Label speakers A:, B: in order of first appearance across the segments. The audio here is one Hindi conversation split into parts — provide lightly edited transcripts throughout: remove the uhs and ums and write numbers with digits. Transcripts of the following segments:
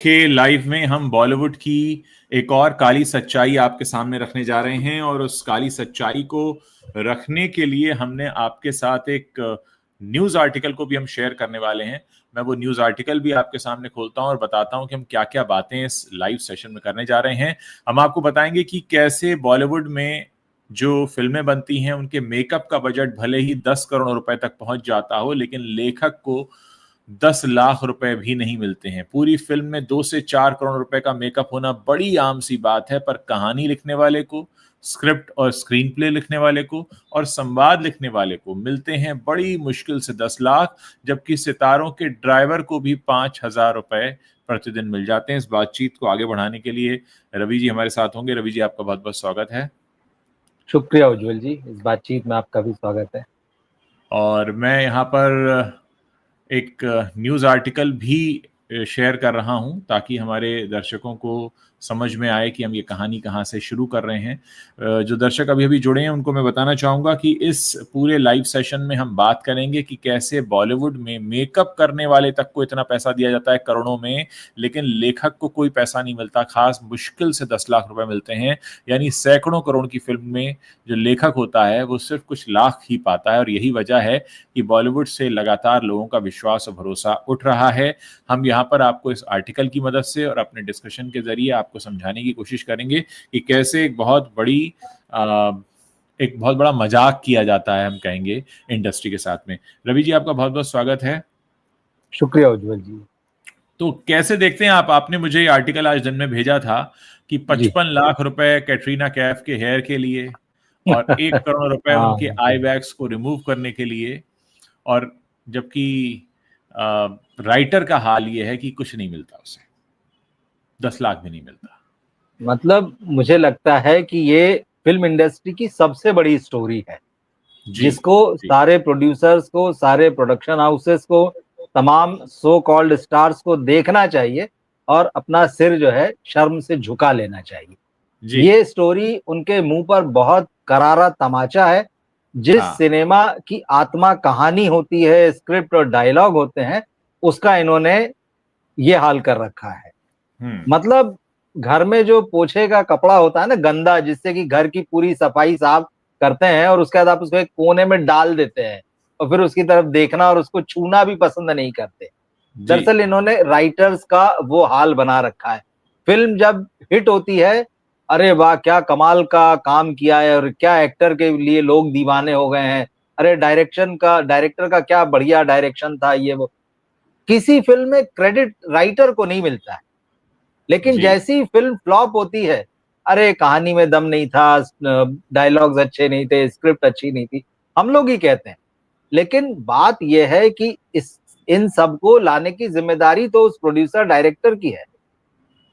A: के लाइव में हम बॉलीवुड की एक और काली सच्चाई आपके सामने रखने जा रहे हैं और उस काली सच्चाई को रखने के लिए हमने आपके साथ एक न्यूज आर्टिकल को भी हम शेयर करने वाले हैं। मैं वो न्यूज आर्टिकल भी आपके सामने खोलता हूं और बताता हूं कि हम क्या क्या बातें इस लाइव सेशन में करने जा रहे हैं। हम आपको बताएंगे कि कैसे बॉलीवुड में जो फिल्में बनती हैं उनके मेकअप का बजट भले ही 10 करोड़ रुपए तक पहुंच जाता हो, लेकिन लेखक को 10 लाख रुपए भी नहीं मिलते हैं। पूरी फिल्म में 2 से 4 करोड़ रुपए का मेकअप होना बड़ी आम सी बात है, पर कहानी लिखने वाले को, स्क्रिप्ट और स्क्रीन प्ले लिखने वाले को और संवाद लिखने वाले को मिलते हैं बड़ी मुश्किल से 10 लाख, जबकि सितारों के ड्राइवर को भी 5,000 रुपए प्रतिदिन मिल जाते हैं। इस बातचीत को आगे बढ़ाने के लिए रवि जी हमारे साथ होंगे। रवि जी, आपका बहुत बहुत स्वागत है।
B: शुक्रिया उज्जवल जी, इस बातचीत में आपका भी स्वागत है।
A: और मैं यहाँ पर एक न्यूज़ आर्टिकल भी शेयर कर रहा हूं ताकि हमारे दर्शकों को समझ में आए कि हम ये कहानी कहाँ से शुरू कर रहे हैं। जो दर्शक अभी अभी जुड़े हैं उनको मैं बताना चाहूँगा कि इस पूरे लाइव सेशन में हम बात करेंगे कि कैसे बॉलीवुड में मेकअप करने वाले तक को इतना पैसा दिया जाता है करोड़ों में, लेकिन लेखक को कोई पैसा नहीं मिलता। खास मुश्किल से 10 लाख रुपए मिलते हैं, यानी सैकड़ों करोड़ की फिल्म में जो लेखक होता है वो सिर्फ कुछ लाख ही पाता है। और यही वजह है कि बॉलीवुड से लगातार लोगों का विश्वास और भरोसा उठ रहा है। हम यहाँ पर आपको इस आर्टिकल की मदद से और अपने डिस्कशन के जरिए आपको समझाने की कोशिश करेंगे कि कैसे एक बहुत बड़ा मजाक किया जाता है, हम कहेंगे, इंडस्ट्री के साथ में। रवि जी, आपका बहुत बहुत स्वागत है।
B: शुक्रिया उज्जवल जी।
A: तो कैसे देखते हैं आप? आपने मुझे ये आर्टिकल आज दिन में भेजा था कि 55 लाख रुपए कैटरीना कैफ के हेयर के लिए और 1 करोड़ रुपए उनके
B: हाँ,
A: आई बैग्स को रिमूव करने के लिए, और जबकि राइटर का हाल ये है कि कुछ नहीं मिलता उसे, 10 लाख भी नहीं मिलता।
B: मतलब मुझे लगता है कि ये फिल्म इंडस्ट्री की सबसे बड़ी स्टोरी है,
A: जी
B: जिसको
A: जी
B: सारे प्रोड्यूसर्स को, सारे प्रोडक्शन हाउसेस को, तमाम सो कॉल्ड स्टार्स को देखना चाहिए और अपना सिर जो है शर्म से झुका लेना चाहिए।
A: जी।
B: ये स्टोरी उनके मुंह पर बहुत करारा तमाचा है। जिस
A: हाँ।
B: सिनेमा की आत्मा कहानी होती है, स्क्रिप्ट और डायलॉग होते हैं, उसका इन्होंने ये हाल कर रखा है।
A: हम्म।
B: मतलब घर में जो पोछे का कपड़ा होता है ना गंदा, जिससे कि घर की पूरी सफाई साफ करते हैं और उसके बाद आप उसको एक कोने में डाल देते हैं और फिर उसकी तरफ देखना और उसको छूना भी पसंद नहीं करते।
A: जी
B: दरअसल इन्होंने राइटर्स का वो हाल बना रखा है। फिल्म जब हिट होती है, अरे वाह क्या कमाल का काम किया है और क्या एक्टर के लिए लोग दीवाने हो गए हैं, अरे डायरेक्टर का क्या बढ़िया डायरेक्शन था, ये वो। किसी फिल्म में क्रेडिट राइटर को नहीं मिलता है, लेकिन
A: जी
B: जैसी फिल्म फ्लॉप होती है, अरे कहानी में दम नहीं था, डायलॉग्स अच्छे नहीं थे, स्क्रिप्ट अच्छी नहीं थी, हम लोग ही कहते हैं। लेकिन बात यह है कि इस इन सबको लाने की जिम्मेदारी तो उस प्रोड्यूसर डायरेक्टर की है।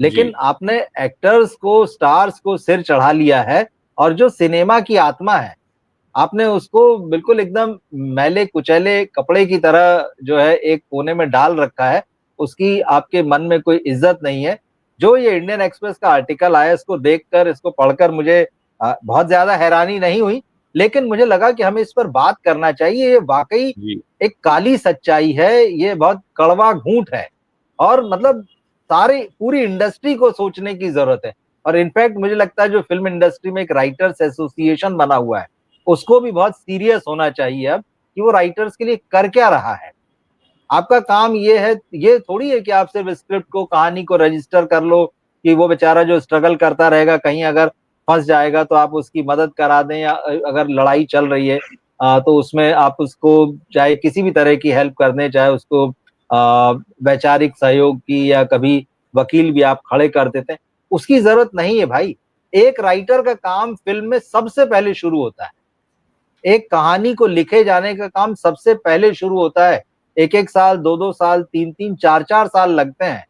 A: जी
B: लेकिन आपने एक्टर्स को, स्टार्स को सिर चढ़ा लिया है और जो सिनेमा की आत्मा है, आपने उसको बिल्कुल एकदम मैले कुचैले कपड़े की तरह जो है एक कोने में डाल रखा है। उसकी आपके मन में कोई इज्जत नहीं है। जो ये इंडियन एक्सप्रेस का आर्टिकल आया, इसको देखकर, इसको पढ़कर मुझे बहुत ज्यादा हैरानी नहीं हुई, लेकिन मुझे लगा कि हमें इस पर बात करना चाहिए। ये वाकई
A: जी
B: एक काली सच्चाई है, ये बहुत कड़वा घूंट है और मतलब सारी पूरी इंडस्ट्री को सोचने की जरूरत है। और इनफैक्ट मुझे लगता है जो फिल्म इंडस्ट्री में एक राइटर्स एसोसिएशन बना हुआ है, उसको भी बहुत सीरियस होना चाहिए अब कि वो राइटर्स के लिए कर क्या रहा है। आपका काम ये है, ये थोड़ी है कि आप सिर्फ स्क्रिप्ट को, कहानी को रजिस्टर कर लो कि वो बेचारा जो स्ट्रगल करता रहेगा कहीं अगर फंस जाएगा तो आप उसकी मदद करा दें, या अगर लड़ाई चल रही है तो उसमें आप उसको चाहे किसी भी तरह की हेल्प कर दें, चाहे उसको वैचारिक सहयोग की या कभी वकील भी आप खड़े कर देते हैं। उसकी जरूरत नहीं है भाई। एक राइटर का काम फिल्म में सबसे पहले शुरू होता है। एक कहानी को लिखे जाने का काम सबसे पहले शुरू होता है। एक एक साल, दो दो साल, तीन तीन, चार चार साल लगते हैं।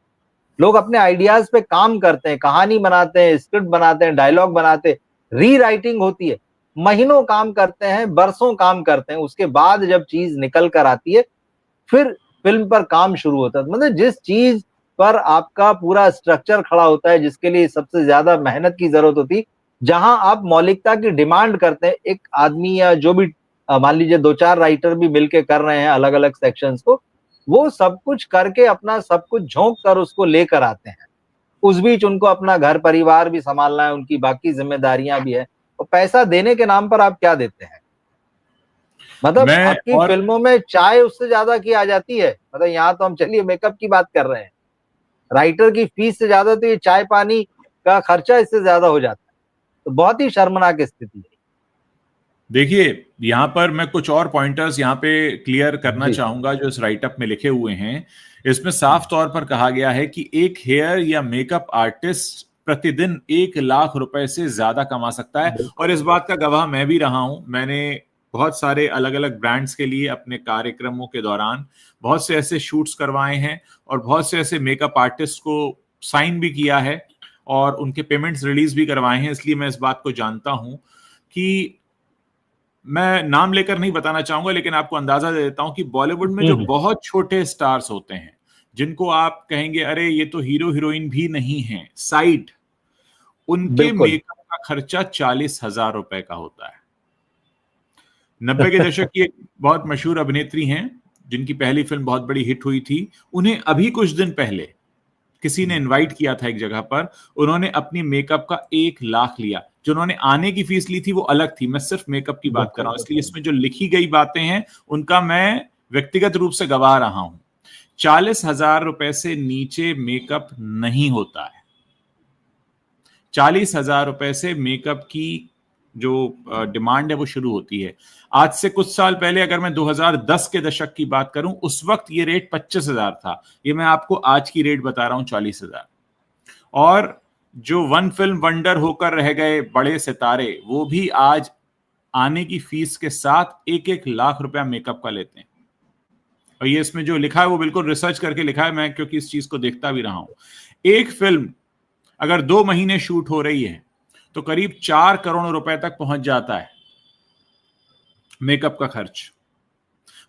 B: लोग अपने आइडियाज पे काम करते हैं, कहानी बनाते हैं, स्क्रिप्ट बनाते हैं, डायलॉग बनाते हैं, री राइटिंग होती है, महीनों काम करते हैं, बरसों काम करते हैं। उसके बाद जब चीज निकल कर आती है, फिर फिल्म पर काम शुरू होता है। मतलब जिस चीज पर आपका पूरा स्ट्रक्चर खड़ा होता है, जिसके लिए सबसे ज्यादा मेहनत की जरूरत होती, जहां आप मौलिकता की डिमांड करते हैं, एक आदमी या जो भी मान लीजिए दो चार राइटर भी मिलके कर रहे हैं अलग अलग सेक्शंस को, वो सब कुछ करके अपना सब कुछ झोंक कर उसको लेकर आते हैं। उस बीच उनको अपना घर परिवार भी संभालना है, उनकी बाकी जिम्मेदारियां भी है, और पैसा देने के नाम पर आप क्या देते हैं? मतलब
A: मैं
B: आपकी
A: और
B: फिल्मों में चाय उससे ज्यादा की आ जाती है। मतलब यहाँ तो हम चलिए मेकअप की बात कर रहे हैं, राइटर की फीस से ज्यादा तो ये चाय पानी का खर्चा इससे ज्यादा हो जाता है। तो बहुत ही शर्मनाक स्थिति है।
A: देखिए, यहां पर मैं कुछ और पॉइंटर्स यहां पे क्लियर करना
B: जी।
A: चाहूंगा जो इस राइटअप में लिखे हुए हैं। इसमें साफ तौर पर कहा गया है कि एक हेयर या मेकअप आर्टिस्ट प्रतिदिन 1 लाख रुपए से ज्यादा कमा सकता है। और इस बात का गवाह मैं भी रहा हूं। मैंने बहुत सारे अलग अलग ब्रांड्स के लिए अपने कार्यक्रमों के दौरान बहुत से ऐसे शूट्स करवाए हैं और बहुत से ऐसे मेकअप आर्टिस्ट को साइन भी किया है और उनके पेमेंट्स रिलीज भी करवाए हैं। इसलिए मैं इस बात को जानता हूं कि मैं नाम लेकर नहीं बताना चाहूंगा, लेकिन आपको अंदाजा दे देता हूं कि बॉलीवुड में जो बहुत छोटे स्टार्स होते हैं, जिनको आप कहेंगे अरे ये तो हीरो हीरोइन भी नहीं है, साइड, उनके
B: बिल्कुल।
A: मेकअप का खर्चा 40,000 रुपए का होता है। 90 के दशक की एक बहुत मशहूर अभिनेत्री हैं जिनकी पहली फिल्म बहुत बड़ी हिट हुई थी। उन्हें अभी कुछ दिन पहले किसी ने इनवाइट किया था एक जगह पर, उन्होंने अपनी मेकअप का 1 लाख लिया। जो उन्होंने आने की फीस ली थी वो अलग थी, मैं सिर्फ मेकअप की बात कर रहा हूं। इसलिए इसमें जो लिखी गई बातें हैं उनका मैं व्यक्तिगत रूप से गवाह रहा हूं। 40,000 रुपए से नीचे मेकअप नहीं होता है। 40,000 रुपए से मेकअप की जो डिमांड है वो शुरू होती है। आज से कुछ साल पहले अगर मैं 2010 के दशक की बात करूं, उस वक्त ये रेट 25,000 था। ये मैं आपको आज की रेट बता रहा हूं, 40,000। और जो वन फिल्म वंडर होकर रह गए बड़े सितारे, वो भी आज आने की फीस के साथ 1-1 लाख रुपया मेकअप का लेते हैं। और ये इसमें जो लिखा है वो बिल्कुल रिसर्च करके लिखा है, मैं क्योंकि इस चीज को देखता भी रहा हूं। एक फिल्म अगर 2 महीने शूट हो रही है तो करीब 4 करोड़ रुपए तक पहुंच जाता है मेकअप का खर्च।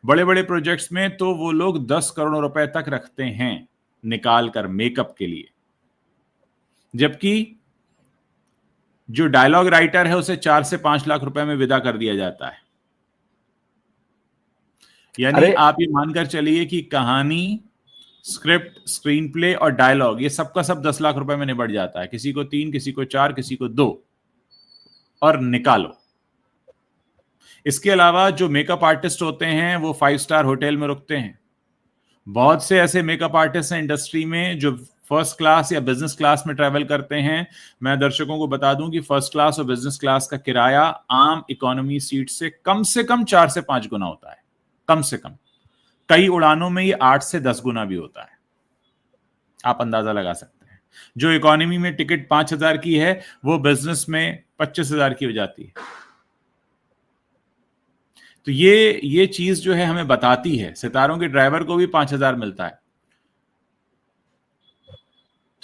A: बड़े बड़े प्रोजेक्ट्स में तो वो लोग 10 करोड़ रुपए तक रखते हैं निकाल कर मेकअप के लिए, जबकि जो डायलॉग राइटर है उसे 4 से 5 लाख रुपए में विदा कर दिया जाता है। यानी
B: अरे
A: आप ये मानकर चलिए कि कहानी, स्क्रिप्ट, स्क्रीन प्ले और डायलॉग ये सबका सब 10 लाख रुपए में निबट जाता है। किसी को 3, किसी को 4, किसी को 2, और निकालो। इसके अलावा जो मेकअप आर्टिस्ट होते हैं वो 5 स्टार होटल में रुकते हैं। बहुत से ऐसे मेकअप आर्टिस्ट हैं इंडस्ट्री में जो फर्स्ट क्लास या बिजनेस क्लास में ट्रैवल करते हैं। मैं दर्शकों को बता दूं कि फर्स्ट क्लास और बिजनेस क्लास का किराया आम इकोनॉमी सीट से कम 4 से 5 गुना होता है, कम से कम। कई उड़ानों में ये 8 से 10 गुना भी होता है। आप अंदाजा लगा सकते हैं। जो इकोनॉमी में टिकट 5,000 की है वो बिजनेस में 25,000 की हो जाती है। तो ये चीज जो है हमें बताती है, सितारों के ड्राइवर को भी 5,000 मिलता है।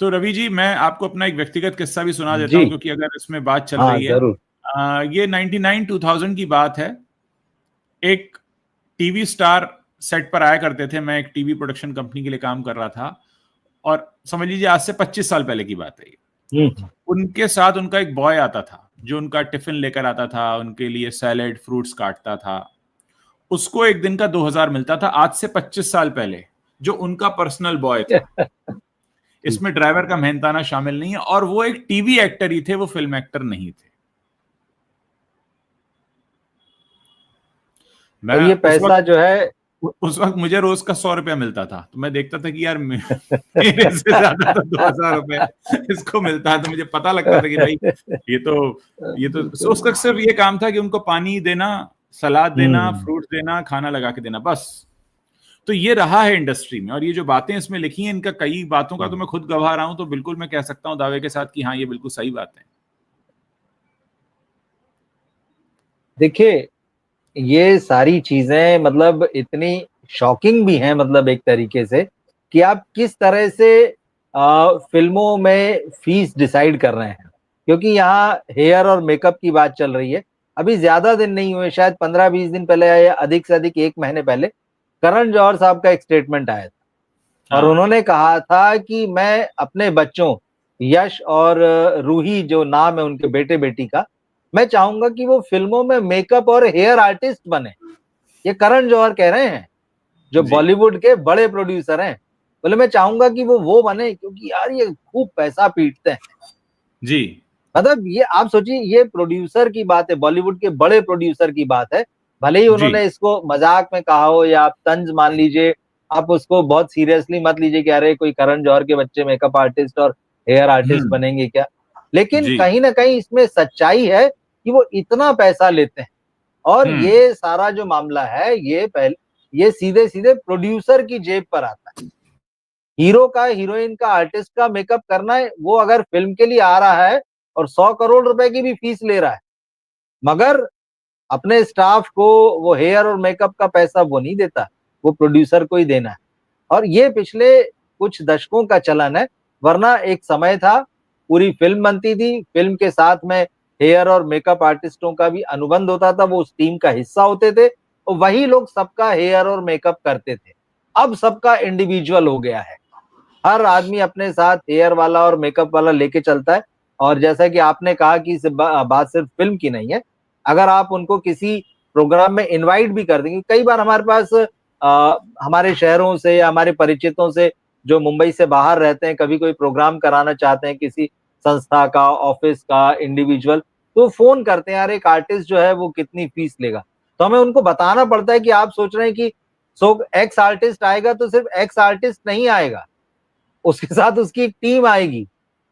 A: तो रवि जी, मैं आपको अपना एक व्यक्तिगत किस्सा भी सुना देता
B: जी।
A: हूं, क्योंकि अगर इसमें बात चल
B: हाँ
A: रही है।
B: जरूर।
A: ये 99-2000 की बात है। एक टीवी स्टार सेट पर आया करते थे। मैं एक टीवी प्रोडक्शन कंपनी के लिए काम कर रहा था, और समझ लीजिए आज से 25 साल पहले की बात है ये। उनके साथ उनका एक बॉय आता था जो उनका टिफिन लेकर आता था, उनके लिए सैलेड फ्रूट्स काटता था। उसको एक दिन का 2,000 मिलता था, आज से 25 साल पहले, जो उनका पर्सनल बॉय था। इसमें ड्राइवर का मेहनताना शामिल नहीं है, और वो एक टीवी एक्टर ही थे, वो फिल्म एक्टर नहीं थे। मैं
B: और ये पैसा जो है
A: उस वक्त मुझे रोज का 100 रुपया मिलता था, तो मैं देखता था कि यार मेरे से ज्यादा तो 2,000 रुपए इसको मिलता है। तो मुझे पता लगता था कि भाई ये तो उसका सिर्फ ये काम था कि उनको पानी देना, सलाद देना, फ्रूट देना, खाना लगा के देना, बस। तो ये रहा है इंडस्ट्री में। और ये जो बातें इसमें लिखी हैं, इनका कई बातों का तो मैं खुद गवाह रहा हूं, तो बिल्कुल मैं कह सकता हूं दावे के साथ कि हाँ, ये बिल्कुल सही बात है।
B: देखिए, ये सारी चीजें मतलब इतनी शॉकिंग भी हैं, मतलब एक तरीके से, कि आप किस तरह से फिल्मों में फीस डिसाइड कर रहे हैं। क्योंकि यहाँ हेयर और मेकअप की बात चल रही है। अभी ज्यादा दिन नहीं हुए, शायद 15-20 दिन पहले या अधिक से अधिक 1 महीने पहले करण जौहर साहब का एक स्टेटमेंट आया था, और उन्होंने कहा था कि मैं अपने बच्चों यश और रूही, जो नाम है उनके बेटे बेटी का, मैं चाहूंगा कि वो फिल्मों में मेकअप और हेयर आर्टिस्ट बने। ये करण जौहर कह रहे हैं। जो बॉलीवुड के बड़े प्रोड्यूसर हैं, बोले मैं चाहूंगा कि वो बने, क्योंकि यार ये खूब पैसा पीटते हैं
A: जी।
B: मतलब ये आप सोचिए, ये प्रोड्यूसर की बात है, बॉलीवुड के बड़े प्रोड्यूसर की बात है। भले ही उन्होंने इसको मजाक में कहा हो या आप तंज मान लीजिए, आप उसको बहुत सीरियसली मत लीजिए कि अरे कोई करण जौहर के बच्चे मेकअप आर्टिस्ट और हेयर आर्टिस्ट बनेंगे क्या। लेकिन कहीं ना कहीं इसमें सच्चाई है कि वो इतना पैसा लेते हैं, और ये सारा जो मामला है ये सीधे सीधे प्रोड्यूसर की जेब पर आता है। हीरो का, हीरोइन का, आर्टिस्ट का मेकअप करना है, वो अगर फिल्म के लिए आ रहा है और 100 करोड़ रुपए की भी फीस ले रहा है, मगर अपने स्टाफ को वो हेयर और मेकअप का पैसा वो नहीं देता, वो प्रोड्यूसर को ही देना है। और ये पिछले कुछ दशकों का चलन है, वरना एक समय था पूरी फिल्म बनती थी, फिल्म के साथ में हेयर और मेकअप आर्टिस्टों का भी अनुबंध होता था, वो उस टीम का हिस्सा होते थे और वही लोग सबका हेयर और मेकअप करते थे। अब सबका इंडिविजुअल हो गया है, हर आदमी अपने साथ हेयर वाला और मेकअप वाला लेके चलता है। और जैसा कि आपने कहा कि बात सिर्फ फिल्म की नहीं है, अगर आप उनको किसी प्रोग्राम में इनवाइट भी कर देंगे, कई बार हमारे पास हमारे शहरों से या हमारे परिचितों से जो मुंबई से बाहर रहते हैं, कभी कोई प्रोग्राम कराना चाहते हैं किसी संस्था का, ऑफिस का, इंडिविजुअल, तो फोन करते हैं यार एक आर्टिस्ट जो है वो कितनी फीस लेगा। तो हमें उनको बताना पड़ता है कि आप सोच रहे हैं कि एक्स आर्टिस्ट आएगा तो सिर्फ एक्स आर्टिस्ट नहीं आएगा, उसके साथ उसकी एक टीम आएगी,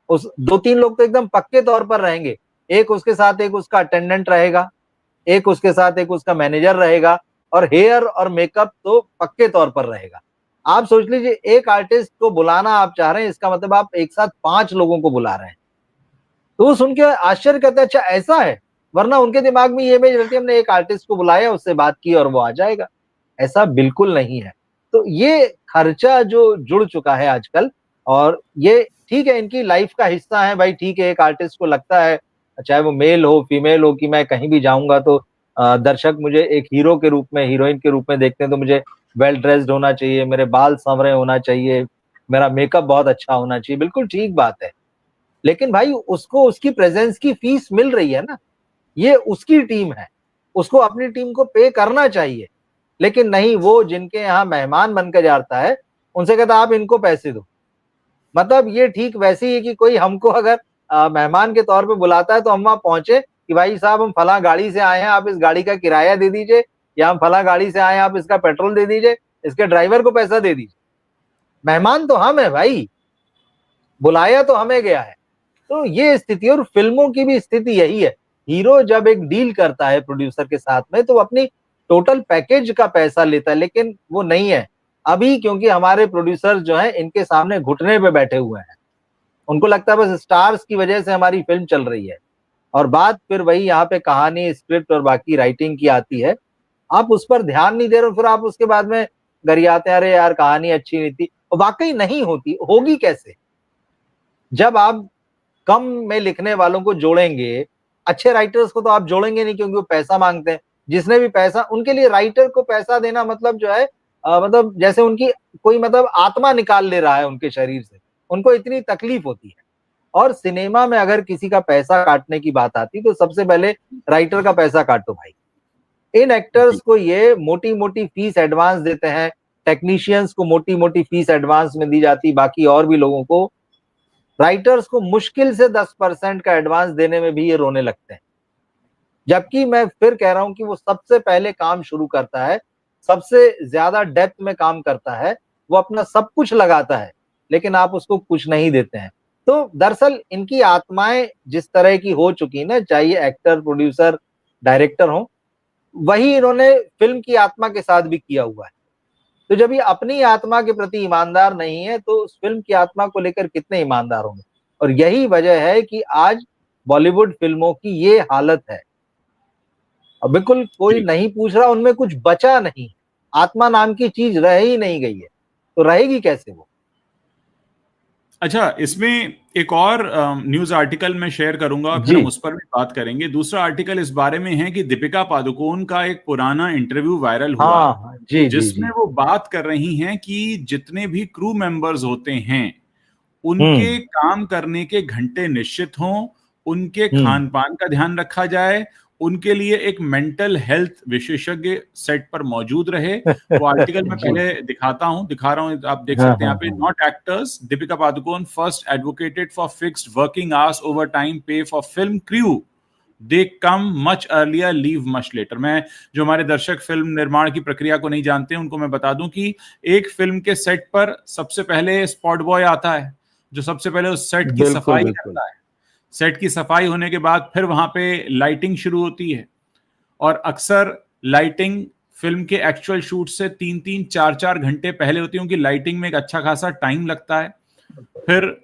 B: उस 2-3 लोग तो एकदम पक्के तौर पर रहेंगे, एक उसके साथ एक उसका अटेंडेंट रहेगा, एक उसके साथ एक उसका मैनेजर रहेगा, और हेयर और मेकअप तो पक्के तौर पर रहेगा। आप सोच लीजिए एक आर्टिस्ट को बुलाना आप चाह रहे हैं, इसका मतलब आप एक साथ 5 लोगों को बुला रहे हैं। तो वो सुन के आश्चर्य करते हैं, अच्छा ऐसा है, वरना उनके दिमाग में ये इमेज रहती है हमने एक आर्टिस्ट को बुलाया, उससे बात की और वो आ जाएगा। ऐसा बिल्कुल नहीं है। तो ये खर्चा जो जुड़ चुका है आजकल, और ये ठीक है इनकी लाइफ का हिस्सा है भाई, ठीक है एक आर्टिस्ट को लगता है, चाहे वो मेल हो फीमेल हो, कि मैं कहीं भी जाऊंगा तो दर्शक मुझे एक हीरो के रूप में, हीरोइन के रूप में देखते हैं, तो मुझे वेल ड्रेस्ड होना चाहिए, मेरे बाल संवरे होना चाहिए, मेरा मेकअप बहुत अच्छा होना चाहिए, बिल्कुल ठीक बात है। लेकिन भाई उसको उसकी प्रेजेंस की फीस मिल रही है ना, ये उसकी टीम है, उसको अपनी टीम को पे करना चाहिए। लेकिन नहीं, वो जिनके यहाँ मेहमान बनकर जाता है उनसे कहता है आप इनको पैसे दो। मतलब ये ठीक वैसे ही है कि कोई हमको अगर मेहमान के तौर पे बुलाता है तो हम वहां पहुंचे कि भाई साहब हम फला गाड़ी से आए हैं, आप इस गाड़ी का किराया दे दीजिए, या हम फला गाड़ी से आए हैं, आप इसका पेट्रोल दे दीजिए, इसके ड्राइवर को पैसा दे दीजिए। मेहमान तो हम है भाई, बुलाया तो हमें गया है। तो ये स्थिति, और फिल्मों की भी स्थिति यही है। हीरो जब एक डील करता है प्रोड्यूसर के साथ में, तो वो अपनी टोटल पैकेज का पैसा लेता है, लेकिन वो नहीं है अभी, क्योंकि हमारे प्रोड्यूसर जो हैं इनके सामने घुटने पे बैठे हुए हैं, उनको लगता है बस स्टार्स की वजह से हमारी फिल्म चल रही है। और बात फिर वही यहाँ पे कहानी, स्क्रिप्ट और बाकी राइटिंग की आती है, आप उस पर ध्यान नहीं दे रहे हो, फिर आप उसके बाद में गरियाते हैं अरे यार कहानी अच्छी नहीं थी, और वाकई नहीं होती, होगी कैसे जब आप कम में लिखने वालों को जोड़ेंगे। अच्छे राइटर्स को तो आप जोड़ेंगे नहीं, क्योंकि वो पैसा मांगते हैं। जिसने भी पैसा, उनके लिए राइटर को पैसा देना मतलब जो है मतलब जैसे उनकी कोई मतलब आत्मा निकाल ले रहा है उनके शरीर से, उनको इतनी तकलीफ होती है। और सिनेमा में अगर किसी का पैसा काटने की बात आती तो सबसे पहले राइटर का पैसा काटो भाई। इन एक्टर्स को ये मोटी मोटी फीस एडवांस देते हैं, टेक्नीशियंस को मोटी मोटी फीस एडवांस में दी जाती, बाकी और भी लोगों को, राइटर्स को मुश्किल से 10% का एडवांस देने में भी ये रोने लगते हैं। जबकि मैं फिर कह रहा हूं कि वो सबसे पहले काम शुरू करता है, सबसे ज्यादा डेप्थ में काम करता है, वो अपना सब कुछ लगाता है, लेकिन आप उसको कुछ नहीं देते हैं। तो दरअसल इनकी आत्माएं जिस तरह की हो चुकी ना, चाहिए एक्टर, प्रोड्यूसर, डायरेक्टर हो, वही इन्होंने फिल्म की आत्मा के साथ भी किया हुआ है। तो जब ये अपनी आत्मा के प्रति ईमानदार नहीं है, तो उस फिल्म की आत्मा को लेकर कितने ईमानदार होंगे। और यही वजह है कि आज बॉलीवुड फिल्मों की ये हालत है। और बिल्कुल कोई नहीं पूछ रहा, उनमें कुछ बचा नहीं, आत्मा नाम की चीज रह ही नहीं गई है, तो रहेगी कैसे वो।
A: अच्छा, इसमें एक और न्यूज आर्टिकल मैं शेयर करूंगा, फिर हम उस पर भी बात करेंगे। दूसरा आर्टिकल इस बारे में है कि दीपिका पादुकोण का एक पुराना इंटरव्यू वायरल हुआ,
B: हाँ, जी
A: जिसमें
B: जी।
A: वो बात कर रही हैं कि जितने भी क्रू मेंबर्स होते हैं उनके
B: हम्म
A: काम करने के घंटे निश्चित हों, उनके
B: हम्म
A: खान पान का ध्यान रखा जाए, उनके लिए एक मेंटल हेल्थ विशेषज्ञ सेट पर मौजूद रहे। वो आर्टिकल मैं पहले दिखा रहा हूं, आप देख सकते हैं यहाँ पे। Not actors, Deepika Padukone first advocated for fixed working hours, overtime pay for film crew, they come much earlier, leave much later. मैं, जो हमारे दर्शक फिल्म निर्माण की प्रक्रिया को नहीं जानते उनको मैं बता दूं कि एक फिल्म के सेट पर सबसे पहले स्पॉट बॉय आता है, जो सबसे पहले उस सेट की सफाई करता है। सेट की सफाई होने के बाद फिर वहां पे लाइटिंग शुरू होती है, और अक्सर लाइटिंग फिल्म के एक्चुअल शूट से 3-3, 4-4 घंटे पहले होती है, क्योंकि लाइटिंग में एक अच्छा खासा टाइम लगता है। फिर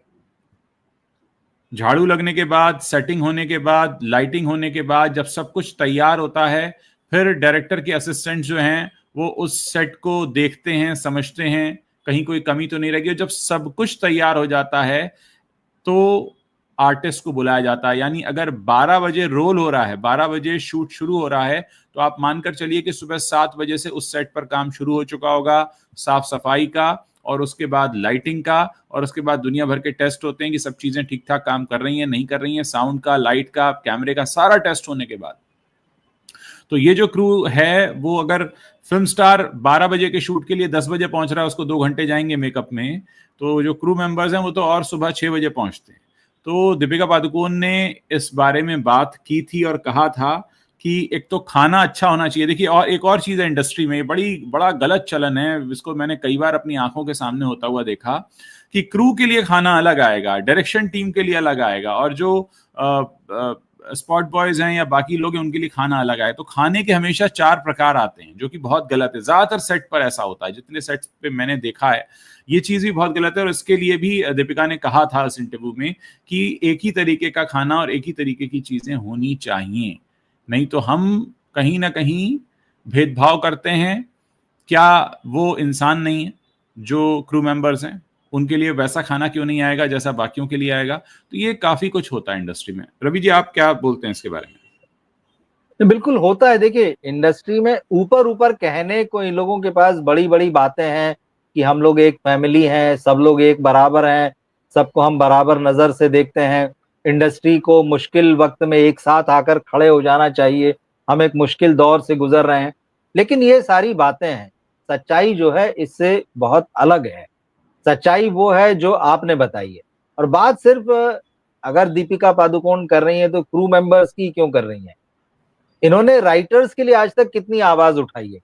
A: झाड़ू लगने के बाद, सेटिंग होने के बाद, लाइटिंग होने के बाद, जब सब कुछ तैयार होता है, फिर डायरेक्टर के असिस्टेंट जो हैं वो उस सेट को देखते हैं, समझते हैं कहीं कोई कमी तो नहीं रहेगी। जब सब कुछ तैयार हो जाता है तो आर्टिस्ट को बुलाया जाता है। यानी अगर 12 बजे रोल हो रहा है, 12 बजे शूट शुरू हो रहा है, तो आप मानकर चलिए कि सुबह 7 बजे से उस सेट पर काम शुरू हो चुका होगा, साफ सफाई का, और उसके बाद लाइटिंग का, और उसके बाद दुनिया भर के टेस्ट होते हैं कि सब चीजें ठीक ठाक काम कर रही हैं, नहीं कर रही हैं, साउंड का, लाइट का, कैमरे का, सारा टेस्ट होने के बाद। तो ये जो क्रू है, वो अगर फिल्म स्टार 12 बजे के शूट के लिए 10 बजे पहुंच रहा है, उसको 2 घंटे जाएंगे मेकअप में, तो जो क्रू मेंबर्स हैं वो तो और सुबह 6 बजे पहुंचते हैं। तो दीपिका पादुकोण ने इस बारे में बात की थी और कहा था कि एक तो खाना अच्छा होना चाहिए। देखिए, और एक और चीज है इंडस्ट्री में, बड़ा गलत चलन है, इसको मैंने कई बार अपनी आंखों के सामने होता हुआ देखा, कि क्रू के लिए खाना अलग आएगा, डायरेक्शन टीम के लिए अलग आएगा, और जो स्पॉट बॉयज हैं या बाकी लोग हैं उनके लिए खाना अलग आए। तो खाने के हमेशा 4 प्रकार आते हैं, जो कि बहुत गलत है। ज्यादातर सेट पर ऐसा होता है, जितने सेट्स पे मैंने देखा है ये चीज भी बहुत गलत है। और इसके लिए भी दीपिका ने कहा था इस इंटरव्यू में कि एक ही तरीके का खाना और एक ही तरीके की चीजें होनी चाहिए, नहीं तो हम कहीं ना कहीं भेदभाव करते हैं। क्या वो इंसान नहीं है जो क्रू मेंबर्स हैं, उनके लिए वैसा खाना क्यों नहीं आएगा जैसा बाकियों के लिए आएगा? तो ये काफी कुछ होता है इंडस्ट्री में। रवि जी, आप क्या बोलते हैं इसके बारे में?
B: बिल्कुल होता है। देखिए, इंडस्ट्री में ऊपर ऊपर कहने को इन लोगों के पास बड़ी बड़ी बातें हैं कि हम लोग एक फैमिली हैं, सब लोग एक बराबर हैं, सबको हम बराबर नजर से देखते हैं, इंडस्ट्री को मुश्किल वक्त में एक साथ आकर खड़े हो जाना चाहिए, हम एक मुश्किल दौर से गुजर रहे हैं। लेकिन ये सारी बातें हैं, सच्चाई जो है इससे बहुत अलग है। सच्चाई वो है जो आपने बताई है। और बात सिर्फ अगर दीपिका पादुकोण कर रही है तो क्रू मेंबर्स की क्यों कर रही है? इन्होंने राइटर्स के लिए आज तक कितनी आवाज उठाई है?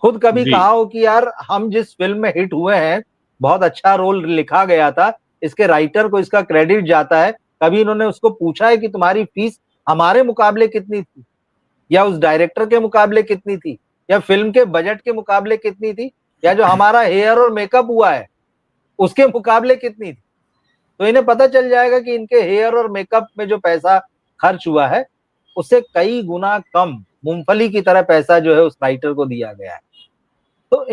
B: खुद कभी
A: जी।
B: कहा हो कि यार हम जिस फिल्म में हिट हुए हैं, बहुत अच्छा रोल लिखा गया था, इसके राइटर को इसका क्रेडिट जाता है। कभी इन्होंने उसको पूछा है कि तुम्हारी फीस हमारे मुकाबले कितनी थी, या उस डायरेक्टर के मुकाबले कितनी थी, या फिल्म के बजट के मुकाबले कितनी थी, या जो हमारा हेयर और मेकअप हुआ है उसके मुकाबले कितनी थी? तो इन्हें पता चल जाएगा कि इनके हेयर और मेकअप में जो पैसा खर्च हुआ है उससे कई गुना कम मूंगफली की तरह पैसा जो है उस राइटर को दिया गया है। तो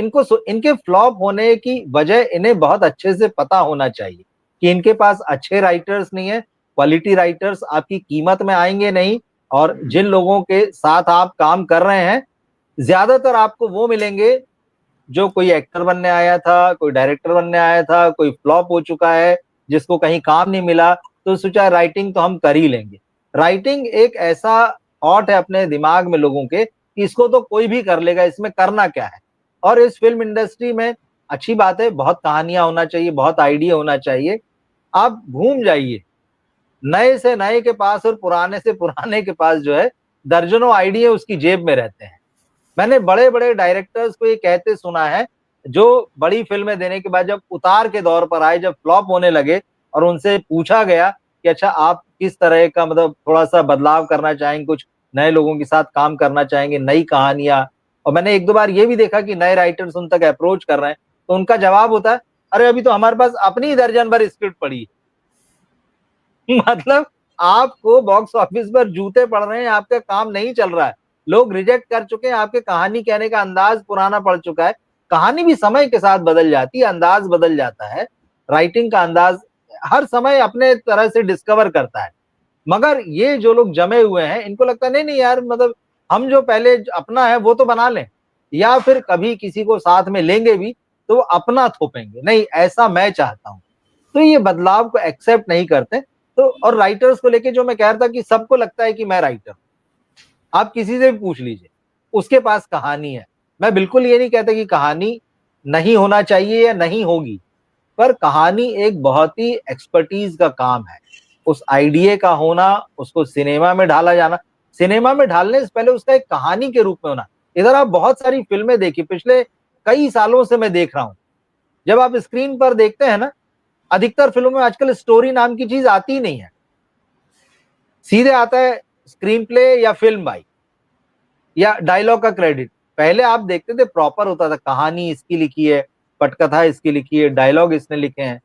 B: इनके फ्लॉप होने की वजह इन्हें बहुत अच्छे से पता होना चाहिए कि इनके पास अच्छे राइटर्स नहीं है। क्वालिटी राइटर्स आपकी कीमत में आएंगे नहीं, और जिन लोगों के साथ आप काम कर रहे हैं ज्यादातर आपको वो मिलेंगे जो कोई एक्टर बनने आया था, कोई डायरेक्टर बनने आया था, कोई फ्लॉप हो चुका है, जिसको कहीं काम नहीं मिला, तो सोचा राइटिंग तो हम कर ही लेंगे। राइटिंग एक ऐसा थॉट है अपने दिमाग में लोगों के कि इसको तो कोई भी कर लेगा, इसमें करना क्या है। और इस फिल्म इंडस्ट्री में अच्छी बात है, बहुत कहानियां होना चाहिए, बहुत आइडिया होना चाहिए। आप घूम जाइए, नए से नए के पास और पुराने से पुराने के पास जो है दर्जनों आइडिया उसकी जेब में रहते हैं। मैंने बड़े बड़े डायरेक्टर्स को ये कहते सुना है, जो बड़ी फिल्में देने के बाद जब उतार के दौर पर आए, जब फ्लॉप होने लगे और उनसे पूछा गया कि अच्छा आप किस तरह का मतलब थोड़ा सा बदलाव करना चाहेंगे, कुछ नए लोगों के साथ काम करना चाहेंगे, नई कहानियां। और मैंने एक दो बार ये भी देखा कि नए राइटर्स उन तक अप्रोच कर रहे हैं, तो उनका जवाब होता है अरे अभी तो हमारे पास अपनी ही दर्जन भर स्क्रिप्ट पड़ी है। मतलब आपको बॉक्स ऑफिस पर जूते पड़ रहे हैं, आपका काम नहीं चल रहा है, लोग रिजेक्ट कर चुके हैं, आपके कहानी कहने का अंदाज पुराना पड़ चुका है। कहानी भी समय के साथ बदल जाती है, अंदाज बदल जाता है, राइटिंग का अंदाज हर समय अपने तरह से डिस्कवर करता है। मगर ये जो लोग जमे हुए हैं इनको लगता है नहीं नहीं यार, मतलब हम जो पहले अपना है वो तो बना लें, या फिर कभी किसी को साथ में लेंगे भी तो वो अपना थोपेंगे, नहीं ऐसा मैं चाहता हूं। तो ये बदलाव को एक्सेप्ट नहीं करते। तो और राइटर्स को लेके जो मैं कह रहा था कि सबको लगता है कि मैं राइटर, आप किसी से भी पूछ लीजिए, उसके पास कहानी है। मैं बिल्कुल ये नहीं कहता कि कहानी नहीं होना चाहिए या नहीं होगी, पर कहानी एक बहुत ही एक्सपर्टीज का काम है। उस आइडिया का होना, उसको सिनेमा में ढाला जाना, सिनेमा में ढालने से पहले उसका एक कहानी के रूप में होना। इधर आप बहुत सारी फिल्में देखिए, पिछले कई सालों से मैं देख रहा हूं, जब आप स्क्रीन पर देखते हैं ना, अधिकतर फिल्मों में आजकल स्टोरी नाम की चीज आती ही नहीं है, सीधे आता है स्क्रीन प्ले या फिल्म बाई या डायलॉग का क्रेडिट। पहले आप देखते थे प्रॉपर होता था, कहानी इसकी लिखी है, पटकथा इसकी लिखी है, डायलॉग इसने लिखे हैं।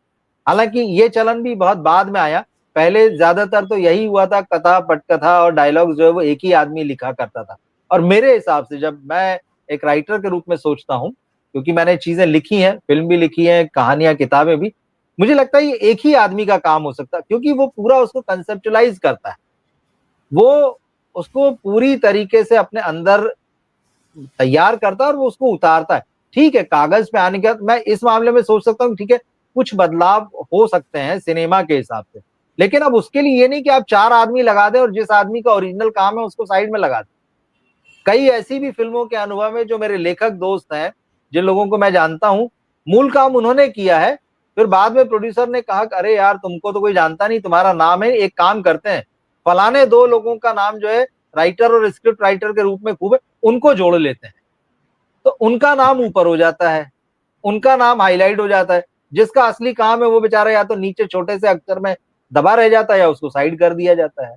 B: हालांकि ये चलन भी बहुत बाद में आया, पहले ज्यादातर तो यही हुआ था, कथा पटकथा और डायलॉग जो है वो एक ही आदमी लिखा करता था। और मेरे हिसाब से जब मैं एक राइटर के रूप में सोचता हूँ, क्योंकि मैंने चीजें लिखी हैं, फिल्म भी लिखी है, कहानियां किताबें भी, मुझे लगता है ये एक ही आदमी का काम हो सकता है, क्योंकि वो पूरा उसको कंसेप्चुलाइज करता है, वो उसको पूरी तरीके से अपने अंदर तैयार करता है और वो उसको उतारता है। ठीक है, कागज पे आने के बाद मैं इस मामले में सोच सकता हूँ ठीक है, कुछ बदलाव हो सकते हैं सिनेमा के हिसाब से, लेकिन अब उसके लिए ये नहीं कि आप 4 आदमी लगा दें और जिस आदमी का ओरिजिनल काम है उसको साइड में लगा दें। कई ऐसी भी फिल्मों के अनुभव है, जो मेरे लेखक दोस्त हैं, जिन लोगों को मैं जानता हूं, मूल काम उन्होंने किया है, फिर बाद में प्रोड्यूसर ने कहा कि अरे यार तुमको तो कोई जानता नहीं, तुम्हारा नाम है, एक काम करते हैं, फलाने 2 लोगों का नाम जो है राइटर और स्क्रिप्ट राइटर के रूप में खूब है, उनको जोड़ लेते हैं, तो उनका नाम ऊपर हो जाता है, उनका नाम हाईलाइट हो जाता है। जिसका असली काम है वो बेचारा या तो नीचे छोटे से अक्षर में दबा रह जाता है या उसको साइड कर दिया जाता है।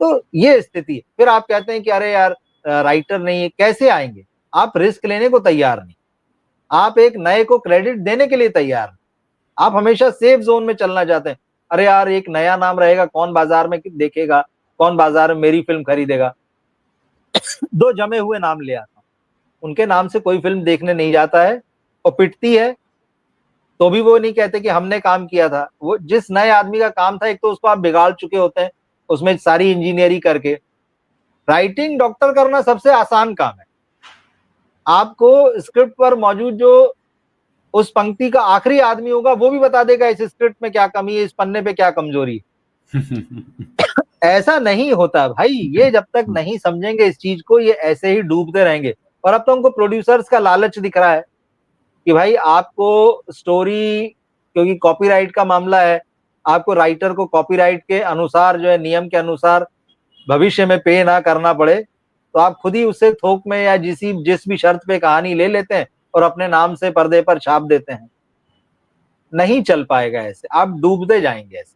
B: तो ये स्थिति है। फिर आप कहते हैं कि अरे यार राइटर नहीं है, कैसे आएंगे? आप रिस्क लेने को तैयार नहीं, आप एक नए को क्रेडिट देने के लिए तैयार नहीं, आप हमेशा सेफ जोन में चलना चाहते हैं। अरे यार एक नया नाम रहेगा, कौन बाजार में देखेगा, कौन बाजार में मेरी फिल्म खरीदेगा? 2 जमे हुए नाम ले आता हूं, उनके नाम से कोई फिल्म देखने नहीं जाता है, और पिटती है तो भी वो नहीं कहते कि हमने काम किया था। वो जिस नए आदमी का काम था, एक तो उसको आप बिगाड़ चुके होते हैं उसमें सारी इंजीनियरिंग करके। राइटिंग डॉक्टर करना सबसे आसान काम है, आपको स्क्रिप्ट पर मौजूद जो उस पंक्ति का आखिरी आदमी होगा वो भी बता देगा इस स्क्रिप्ट में क्या कमी है, इस पन्ने पे क्या कमजोरी है। ऐसा नहीं होता भाई, ये जब तक नहीं समझेंगे इस चीज को, ये ऐसे ही डूबते रहेंगे। और अब तो हमको प्रोड्यूसर्स का लालच दिख रहा है कि भाई आपको स्टोरी, क्योंकि कॉपीराइट का मामला है, आपको राइटर को कॉपीराइट के अनुसार जो है, नियम के अनुसार भविष्य में पे ना करना पड़े, तो आप खुद ही उससे थोक में या जिस भी शर्त पे कहानी ले लेते हैं और अपने नाम से पर्दे पर छाप देते हैं। नहीं चल पाएगा ऐसे, आप डूबते जाएंगे ऐसे।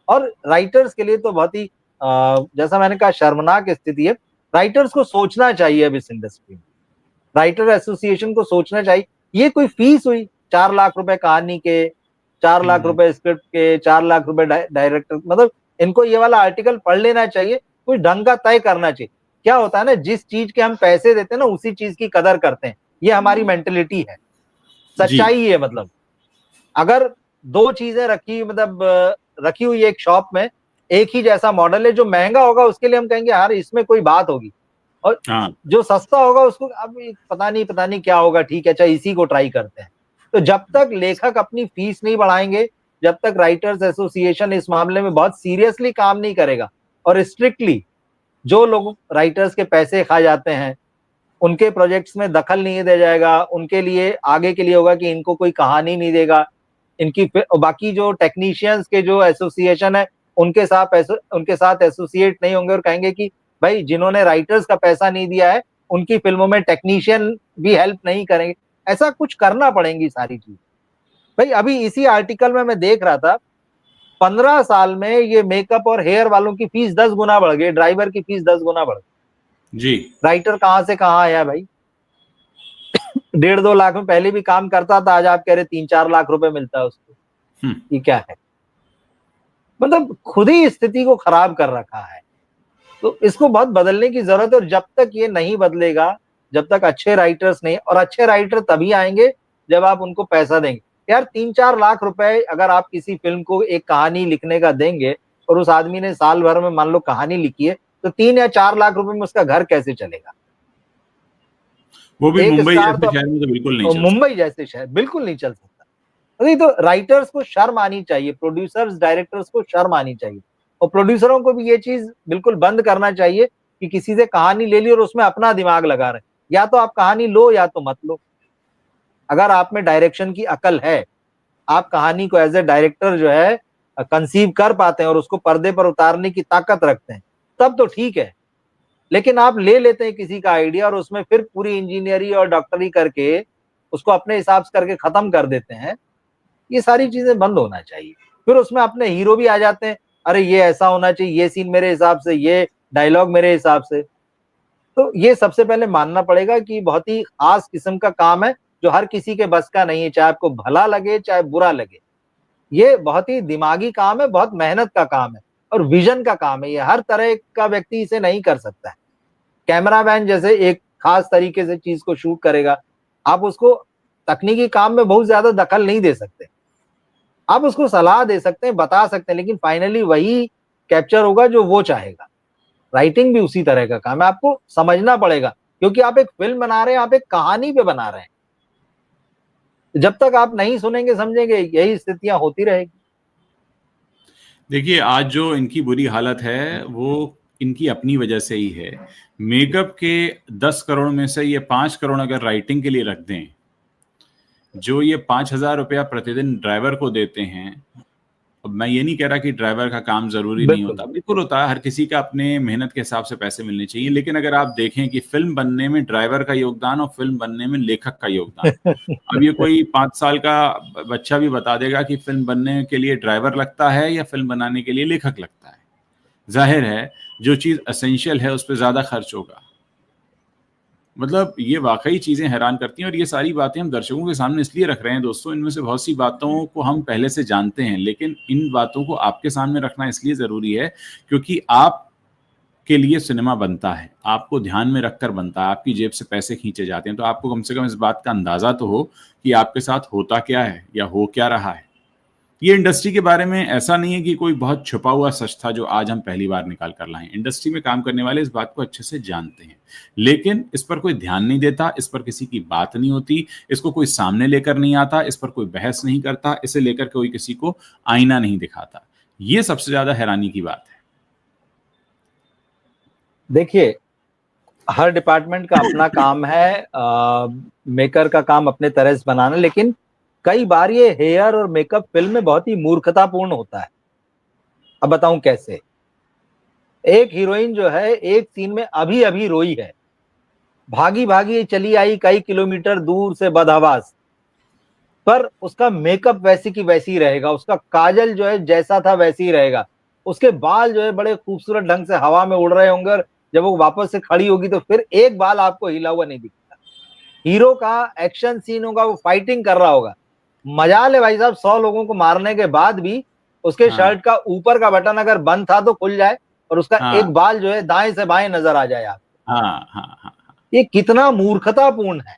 B: और राइटर्स के लिए तो बहुत ही जैसा मैंने कहा शर्मनाक स्थिति है। राइटर्स को सोचना चाहिए अब इस इंडस्ट्री में, राइटर एसोसिएशन को सोचना चाहिए। ये कोई फीस हुई 4 लाख रुपए कहानी के, 4 लाख रुपए स्क्रिप्ट के, 4 लाख रुपए डायरेक्टर, मतलब इनको ये वाला आर्टिकल पढ़ लेना चाहिए, कुछ ढंग का तय करना चाहिए। क्या होता है ना, जिस चीज के हम पैसे देते हैं ना उसी चीज की कदर करते हैं, ये हमारी मेंटेलिटी है, सच्चाई है। मतलब अगर 2 चीजें रखी हुई एक शॉप में, एक ही जैसा मॉडल है, जो महंगा होगा उसके लिए हम कहेंगे यार इसमें कोई बात होगी, और जो सस्ता होगा उसको अब पता नहीं क्या होगा, ठीक है चाहे इसी को ट्राई करते हैं। तो जब तक लेखक अपनी फीस नहीं बढ़ाएंगे, जब तक राइटर्स एसोसिएशन इस मामले में बहुत सीरियसली काम नहीं करेगा, और स्ट्रिक्टली जो लोग राइटर्स के पैसे खा जाते हैं उनके प्रोजेक्ट्स में दखल नहीं दिया जाएगा, उनके लिए आगे के लिए होगा कि इनको कोई कहानी नहीं देगा, इनकी बाकी जो टेक्नीशियंस के जो एसोसिएशन है उनके साथ एसोसिएट नहीं होंगे, और कहेंगे कि भाई जिन्होंने राइटर्स का पैसा नहीं दिया है उनकी फिल्मों में टेक्नीशियन भी हेल्प नहीं करेंगे। ऐसा कुछ करना पड़ेगी सारी चीज। भाई अभी इसी आर्टिकल में मैं देख रहा था, 15 साल में ये मेकअप और हेयर वालों की फीस 10 गुना बढ़ गई, ड्राइवर की फीस 10 गुना बढ़ गई
A: जी।
B: राइटर कहां से कहां आया भाई? 1.5-2 लाख में पहले भी काम करता था, आज आप कह रहे 3-4 लाख रुपए मिलता है उसको। ये क्या है? मतलब खुद ही स्थिति को खराब कर रखा है। तो इसको बहुत बदलने की जरूरत है, और जब तक ये नहीं बदलेगा, जब तक अच्छे राइटर्स नहीं, और अच्छे राइटर तभी आएंगे जब आप उनको पैसा देंगे। यार 3-4 लाख रुपए अगर आप किसी फिल्म को एक कहानी लिखने का देंगे, और उस आदमी ने साल भर में मान लो कहानी लिखी है, तो 3 या 4 लाख रुपए में उसका घर कैसे चलेगा?
A: वो भी
B: एक
A: मुंबई
B: स्टार
A: जैसे शहर में तो बिल्कुल नहीं चल सकता।
B: मुंबई जैसे शहर बिल्कुल नहीं चल सकता। नहीं तो राइटर्स को शर्म आनी चाहिए, प्रोड्यूसर्स डायरेक्टर्स को शर्म आनी चाहिए, और प्रोड्यूसरों को भी ये चीज बिल्कुल बंद करना चाहिए कि किसी से कहानी ले ली और उसमें अपना दिमाग लगा रहे हैं। या तो आप कहानी लो या तो मत लो। अगर आप में डायरेक्शन की अकल है, आप कहानी को एज ए डायरेक्टर जो है कंसीव कर पाते हैं और उसको पर्दे पर उतारने की ताकत रखते हैं, तब तो ठीक है। लेकिन आप ले लेते हैं किसी का आइडिया और उसमें फिर पूरी इंजीनियरिंग और डॉक्टरी करके उसको अपने हिसाब से करके खत्म कर देते हैं, ये सारी चीजें बंद होना चाहिए। फिर उसमें अपने हीरो भी आ जाते हैं, अरे ये ऐसा होना चाहिए, ये सीन मेरे हिसाब से, ये डायलॉग मेरे हिसाब से। तो ये सबसे पहले मानना पड़ेगा कि बहुत ही खास किस्म का काम है जो हर किसी के बस का नहीं है, चाहे आपको भला लगे चाहे बुरा लगे। ये बहुत ही दिमागी काम है, बहुत मेहनत का काम है और विजन का काम है। ये हर तरह का व्यक्ति इसे नहीं कर सकता है। कैमरामैन जैसे एक खास तरीके से चीज को शूट करेगा, आप उसको तकनीकी काम में बहुत ज्यादा दखल नहीं दे सकते। आप उसको सलाह दे सकते हैं, बता सकते हैं, लेकिन फाइनली वही कैप्चर होगा जो वो चाहेगा। राइटिंग भी उसी तरह का काम है, आपको समझना पड़ेगा, क्योंकि आप एक फिल्म बना रहे हैं, आप एक कहानी पे बना रहे हैं। जब तक आप नहीं सुनेंगे समझेंगे, यही स्थितियां होती रहेगी।
A: देखिए, आज जो इनकी बुरी हालत है वो इनकी अपनी वजह से ही है। मेकअप के 10 करोड़ में से ये 5 करोड़ अगर राइटिंग के लिए रख दें, जो ये 5,000 रुपया प्रतिदिन ड्राइवर को देते हैं। अब मैं ये नहीं कह रहा कि ड्राइवर का काम जरूरी नहीं
B: बिल्कुल
A: होता, बिल्कुल होता है, हर किसी का अपने मेहनत के हिसाब से पैसे मिलने चाहिए। लेकिन अगर आप देखें कि फिल्म बनने में ड्राइवर का योगदान और फिल्म बनने में लेखक का योगदान, अब ये कोई 5 साल का बच्चा भी बता देगा कि फिल्म बनने के लिए ड्राइवर लगता है या फिल्म बनाने के लिए लेखक लगता है। जाहिर है जो चीज एसेंशियल है उस पर ज्यादा खर्च होगा। मतलब ये वाकई चीजें हैरान करती हैं, और ये सारी बातें हम दर्शकों के सामने इसलिए रख रहे हैं दोस्तों, इनमें से बहुत सी बातों को हम पहले से जानते हैं, लेकिन इन बातों को आपके सामने रखना इसलिए जरूरी है क्योंकि आप के लिए सिनेमा बनता है, आपको ध्यान में रखकर बनता है, आपकी जेब से पैसे खींचे जाते हैं, तो आपको कम से कम इस बात का अंदाजा तो हो कि आपके साथ होता क्या है या हो क्या रहा है। ये इंडस्ट्री के बारे में ऐसा नहीं है कि कोई बहुत छुपा हुआ सच था जो आज हम पहली बार निकाल कर लाएं। इंडस्ट्री में काम करने वाले इस बात को अच्छे से जानते हैं, लेकिन इस पर कोई ध्यान नहीं देता, इस पर किसी की बात नहीं होती, इसको कोई सामने लेकर नहीं आता, इस पर कोई बहस नहीं करता, इसे लेकर कोई किसी को आईना नहीं दिखाता। ये सबसे ज्यादा हैरानी की बात है।
B: देखिए, हर डिपार्टमेंट का अपना काम है, मेकर का काम अपने तरह से बनाना, लेकिन कई बार ये हेयर और मेकअप फिल्म में बहुत ही मूर्खतापूर्ण होता है। अब बताऊं कैसे। एक हीरोइन जो है एक सीन में अभी अभी रोई है, भागी भागी चली आई कई किलोमीटर दूर से बदहवास, पर उसका मेकअप वैसी की वैसी रहेगा, उसका काजल जो है जैसा था वैसी ही रहेगा, उसके बाल जो है बड़े खूबसूरत ढंग से हवा में उड़ रहे होंगे, और जब वो वापस से खड़ी होगी तो फिर एक बाल आपको हिला हुआ नहीं दिखता। हीरो का एक्शन सीन होगा, वो फाइटिंग कर रहा होगा, मजाल है भाई साहब, 100 लोगों को मारने के बाद भी उसके
A: हाँ
B: शर्ट का ऊपर का बटन अगर बंद था तो खुल जाए और उसका
A: हाँ
B: एक बाल जो है दाएं से बाएं नजर आ जाए आपको।
A: हाँ हाँ हाँ
B: ये कितना मूर्खतापूर्ण है।